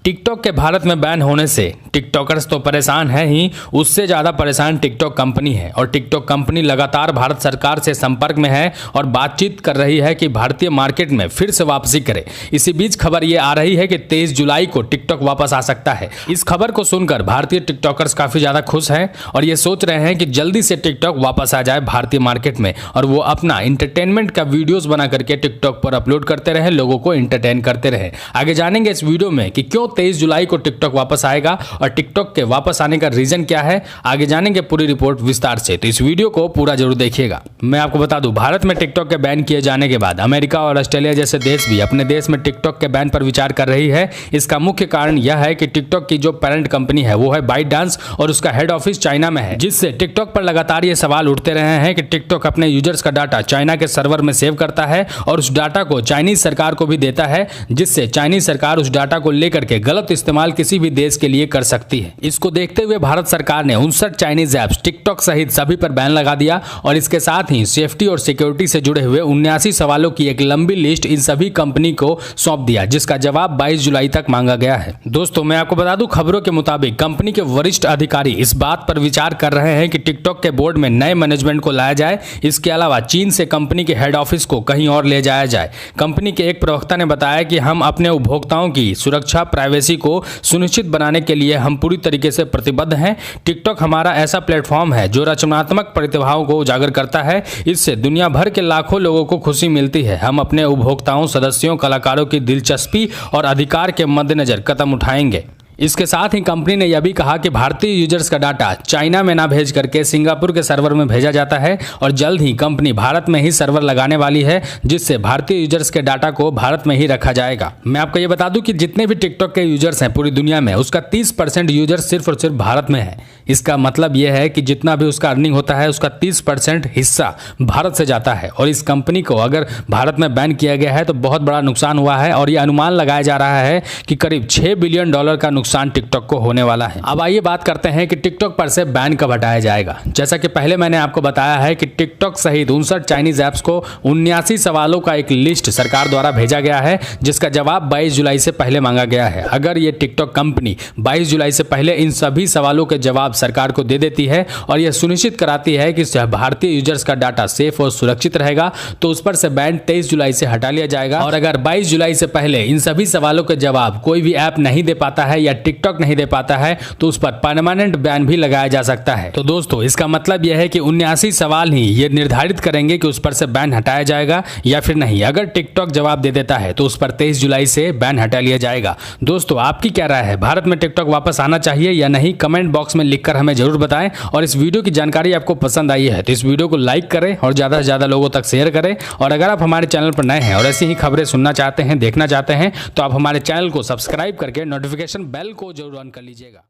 TikTok के भारत में ban होने से टिकटॉकर्स तो परेशान है ही, उससे ज़्यादा परेशान टिकटॉक कंपनी है। और टिकटॉक कंपनी लगातार भारत सरकार से संपर्क में है और बातचीत कर रही है कि भारतीय मार्केट में फिर से वापसी करे। इसी बीच खबर ये आ रही है कि 23 जुलाई को टिकटॉक वापस आ सकता है। इस खबर को सुनकर भारतीय टिकटॉकर्स काफ़ी ज़्यादा खुश हैं और ये सोच रहे हैं कि जल्दी से टिकटॉक वापस आ जाए भारतीय मार्केट में और वो अपना इंटरटेनमेंट का वीडियोस बना करके टिकटॉक पर अपलोड करते रहे, लोगों को इंटरटेन करते रहे। आगे जानेंगे इस वीडियो में कि क्यों 23 जुलाई को टिकटॉक वापस आएगा और टिकटॉक के वापस आने का रीजन क्या है। आगे जानेंगे पूरी रिपोर्ट विस्तार से, तो इस वीडियो को पूरा जरूर देखिएगा। मैं आपको बता दूं, भारत में टिकटॉक के बैन किए जाने के बाद अमेरिका और ऑस्ट्रेलिया जैसे देश भी अपने देश में टिकटॉक के बैन पर विचार कर रही है। इसका मुख्य कारण यह है कि टिकटॉक की जो पेरेंट कंपनी है वो है बाइटडांस और उसका हेड ऑफिस चाइना में है, जिससे टिकटॉक पर लगातार ये सवाल उठते रहे हैं कि टिकटॉक अपने यूजर्स का डाटा चाइना के सर्वर में सेव करता है और उस डाटा को चाइनीज सरकार को भी देता है, जिससे चाइनीज सरकार उस डाटा को लेकर के गलत इस्तेमाल किसी भी देश के लिए कर सकती है। इसको देखते हुए भारत सरकार ने 59 चाइनीज ऐप्स टिकटॉक सहित सभी पर बैन लगा दिया और इसके साथ ही सेफ्टी और सिक्योरिटी से जुड़े हुए 79 सवालों की एक लंबी लिस्ट इन सभी कंपनी को सौंप दिया, जिसका जवाब 22 जुलाई तक मांगा गया है। दोस्तों, मैं आपको बता दूं, खबरों के मुताबिक कंपनी के वरिष्ठ अधिकारी इस बात पर विचार कर रहे हैं कि टिकटॉक के बोर्ड में नए मैनेजमेंट को लाया जाए। इसके अलावा चीन से कंपनी के हेड ऑफिस को कहीं और ले जाया जाए। कंपनी के एक प्रवक्ता ने बताया कि हम अपने उपभोक्ताओं की सुरक्षा, प्राइवेसी को सुनिश्चित बनाने के लिए हम पूरी तरीके से प्रतिबद्ध हैं। टिकटॉक हमारा ऐसा प्लेटफॉर्म है जो रचनात्मक प्रतिभाओं को उजागर करता है। इससे दुनिया भर के लाखों लोगों को खुशी मिलती है। हम अपने उपभोक्ताओं, सदस्यों, कलाकारों की दिलचस्पी और अधिकार के मद्देनजर कदम उठाएंगे। इसके साथ ही कंपनी ने यह भी कहा कि भारतीय यूजर्स का डाटा चाइना में ना भेज करके सिंगापुर के सर्वर में भेजा जाता है और जल्द ही कंपनी भारत में ही सर्वर लगाने वाली है, जिससे भारतीय यूजर्स के डाटा को भारत में ही रखा जाएगा। मैं आपको ये बता दूं कि जितने भी टिकटॉक के यूजर्स हैं पूरी दुनिया में, उसका 30% यूजर्स सिर्फ और सिर्फ भारत में है। इसका मतलब यह है कि जितना भी उसका अर्निंग होता है उसका 30% हिस्सा भारत से जाता है और इस कंपनी को अगर भारत में बैन किया गया है तो बहुत बड़ा नुकसान हुआ है और यह अनुमान लगाया जा रहा है कि करीब $6 बिलियन का नुकसान टिकटॉक को होने वाला है। अब आइए बात करते हैं कि टिकटॉक पर से बैन कब हटाया जाएगा। जैसा कि पहले मैंने आपको बताया है कि टिकटॉक सहित 59 चाइनीज ऐप्स को 79 सवालों का एक लिस्ट सरकार द्वारा भेजा गया है, जिसका जवाब 22 जुलाई से पहले मांगा गया है। अगर ये टिकटॉक कंपनी 22 जुलाई से पहले इन सभी सवालों के जवाब सरकार को दे देती है और यह सुनिश्चित कराती है कि भारतीय यूजर्स का डाटा सेफ और सुरक्षित रहेगा, तो उस पर से बैन 23 जुलाई से हटा लिया जाएगा। और अगर 22 जुलाई से पहले इन सभी सवालों के जवाब कोई भी ऐप नहीं दे पाता है या टिकटॉक नहीं दे पाता है तो उस पर परमानेंट बैन भी लगाया जा सकता है। तो दोस्तों, इसका मतलब यह है कि 79 सवाल ही ये निर्धारित करेंगे कि उस पर से बैन हटाया जाएगा या फिर नहीं। अगर टिकटॉक जवाब दे देता है तो उस पर 23 जुलाई से बैन हटा लिया जाएगा। दोस्तों, आपकी क्या राय है? भारत में टिकटॉक वापस आना चाहिए या नहीं? कमेंट बॉक्स में लिखकर हमें जरूर बताएं। और इस वीडियो की जानकारी आपको पसंद आई है तो इस वीडियो को लाइक करें और ज्यादा से ज्यादा लोगों तक शेयर करें। और अगर आप हमारे चैनल पर नए हैं और ऐसी ही खबरें सुनना चाहते हैं, देखना चाहते हैं, तो आप हमारे चैनल को सब्सक्राइब करके नोटिफिकेशन बेल को जरूर ऑन कर लीजिएगा।